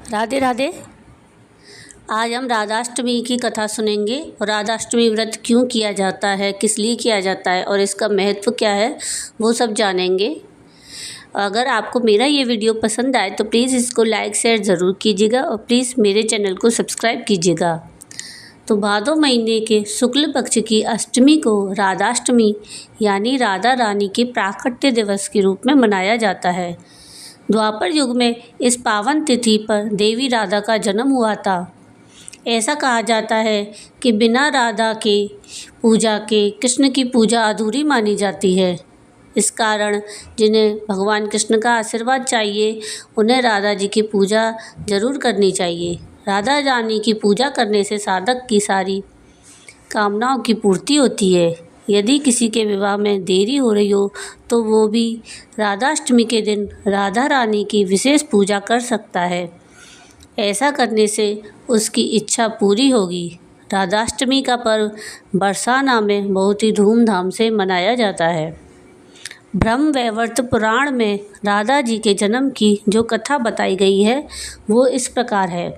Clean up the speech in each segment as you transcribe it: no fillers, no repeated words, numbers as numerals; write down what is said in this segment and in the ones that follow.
राधे राधे। आज हम राधाष्टमी की कथा सुनेंगे और राधाष्टमी व्रत क्यों किया जाता है, किस लिए किया जाता है और इसका महत्व क्या है वो सब जानेंगे। अगर आपको मेरा ये वीडियो पसंद आए तो प्लीज़ इसको लाइक शेयर ज़रूर कीजिएगा और प्लीज़ मेरे चैनल को सब्सक्राइब कीजिएगा। तो भादो महीने के शुक्ल पक्ष की अष्टमी को राधाष्टमी यानी राधा रानी के प्राकट्य दिवस के रूप में मनाया जाता है। द्वापर युग में इस पावन तिथि पर देवी राधा का जन्म हुआ था। ऐसा कहा जाता है कि बिना राधा के पूजा के कृष्ण की पूजा अधूरी मानी जाती है। इस कारण जिन्हें भगवान कृष्ण का आशीर्वाद चाहिए उन्हें राधा जी की पूजा ज़रूर करनी चाहिए। राधा रानी की पूजा करने से साधक की सारी कामनाओं की पूर्ति होती है। यदि किसी के विवाह में देरी हो रही हो तो वो भी राधाष्टमी के दिन राधा रानी की विशेष पूजा कर सकता है। ऐसा करने से उसकी इच्छा पूरी होगी। राधाष्टमी का पर्व बरसाना में बहुत ही धूमधाम से मनाया जाता है। ब्रह्म वैवर्त पुराण में राधा जी के जन्म की जो कथा बताई गई है वो इस प्रकार है।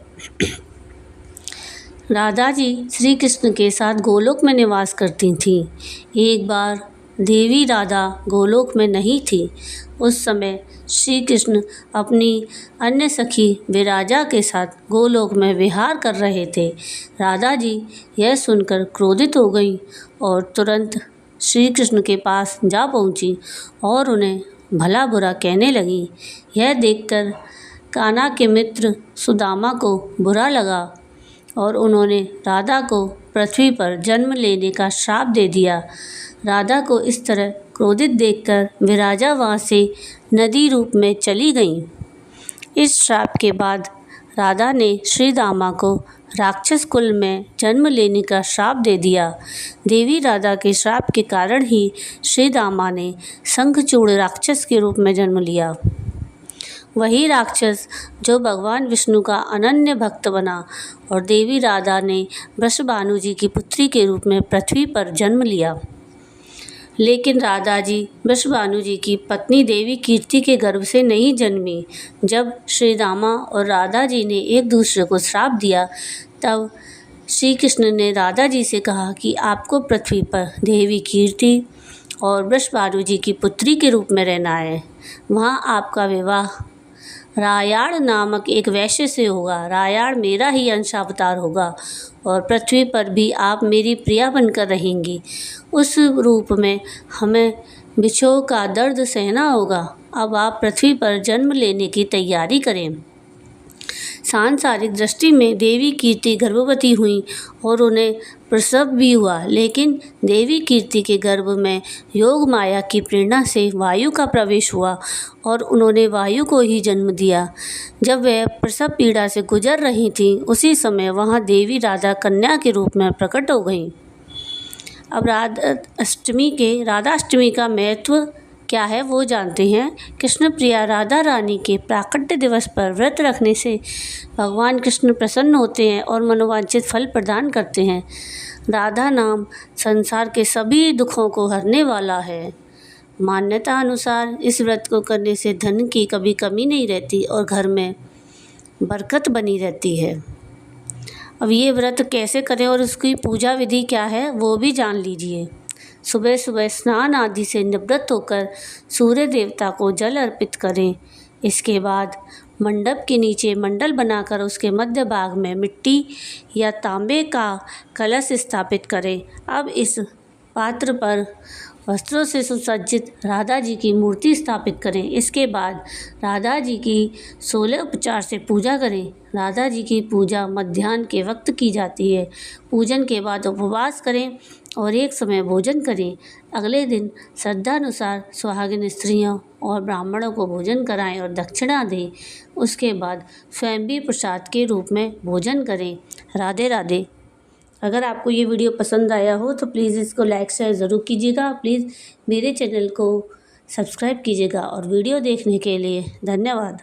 राधा जी श्री कृष्ण के साथ गोलोक में निवास करती थीं। एक बार देवी राधा गोलोक में नहीं थी। उस समय श्री कृष्ण अपनी अन्य सखी विराजा के साथ गोलोक में विहार कर रहे थे। राधा जी यह सुनकर क्रोधित हो गईं और तुरंत श्री कृष्ण के पास जा पहुंची और उन्हें भला बुरा कहने लगीं। यह देखकर कान्हा के मित्र सुदामा को बुरा लगा और उन्होंने राधा को पृथ्वी पर जन्म लेने का श्राप दे दिया। राधा को इस तरह क्रोधित देखकर विराजा वहाँ से नदी रूप में चली गईं। इस श्राप के बाद राधा ने श्री दामा को राक्षस कुल में जन्म लेने का श्राप दे दिया। देवी राधा के श्राप के कारण ही श्री दामा ने शंखचूड़ राक्षस के रूप में जन्म लिया। वही राक्षस जो भगवान विष्णु का अनन्य भक्त बना और देवी राधा ने वृषभानु जी की पुत्री के रूप में पृथ्वी पर जन्म लिया। लेकिन राधा जी वृषभानु जी की पत्नी देवी कीर्ति के गर्भ से नहीं जन्मी। जब श्री रामा और राधा जी ने एक दूसरे को श्राप दिया तब श्री कृष्ण ने राधा जी से कहा कि आपको पृथ्वी पर देवी कीर्ति और वृषभानु जी की पुत्री के रूप में रहना है। वहाँ आपका विवाह रायाण नामक एक वैश्य से होगा। रायाण मेरा ही अंशावतार होगा और पृथ्वी पर भी आप मेरी प्रिया बनकर रहेंगी। उस रूप में हमें विछोह का दर्द सहना होगा। अब आप पृथ्वी पर जन्म लेने की तैयारी करें। सांसारिक दृष्टि में देवी कीर्ति गर्भवती हुई और उन्हें प्रसव भी हुआ। लेकिन देवी कीर्ति के गर्भ में योग माया की प्रेरणा से वायु का प्रवेश हुआ और उन्होंने वायु को ही जन्म दिया। जब वह प्रसव पीड़ा से गुजर रही थीं उसी समय वहाँ देवी राधा कन्या के रूप में प्रकट हो गईं। अब राधाष्टमी का महत्व क्या है वो जानते हैं। कृष्ण प्रिया राधा रानी के प्राकट्य दिवस पर व्रत रखने से भगवान कृष्ण प्रसन्न होते हैं और मनोवांछित फल प्रदान करते हैं। राधा नाम संसार के सभी दुखों को हरने वाला है। मान्यता अनुसार इस व्रत को करने से धन की कभी कमी नहीं रहती और घर में बरकत बनी रहती है। अब ये व्रत कैसे करें और उसकी पूजा विधि क्या है वो भी जान लीजिए। सुबह सुबह स्नान आदि से निवृत्त होकर सूर्य देवता को जल अर्पित करें। इसके बाद मंडप के नीचे मंडल बनाकर उसके मध्य भाग में मिट्टी या तांबे का कलश स्थापित करें। अब इस पात्र पर वस्त्रों से सुसज्जित राधा जी की मूर्ति स्थापित करें। इसके बाद राधा जी की 16 उपचार से पूजा करें। राधा जी की पूजा मध्याह्न के वक्त की जाती है। पूजन के बाद उपवास करें और एक समय भोजन करें। अगले दिन श्रद्धानुसार सुहागिन स्त्रियों और ब्राह्मणों को भोजन कराएं और दक्षिणा दें। उसके बाद स्वयं भी प्रसाद के रूप में भोजन करें। राधे राधे। अगर आपको ये वीडियो पसंद आया हो तो प्लीज़ इसको लाइक शेयर ज़रूर कीजिएगा। प्लीज़ मेरे चैनल को सब्सक्राइब कीजिएगा और वीडियो देखने के लिए धन्यवाद।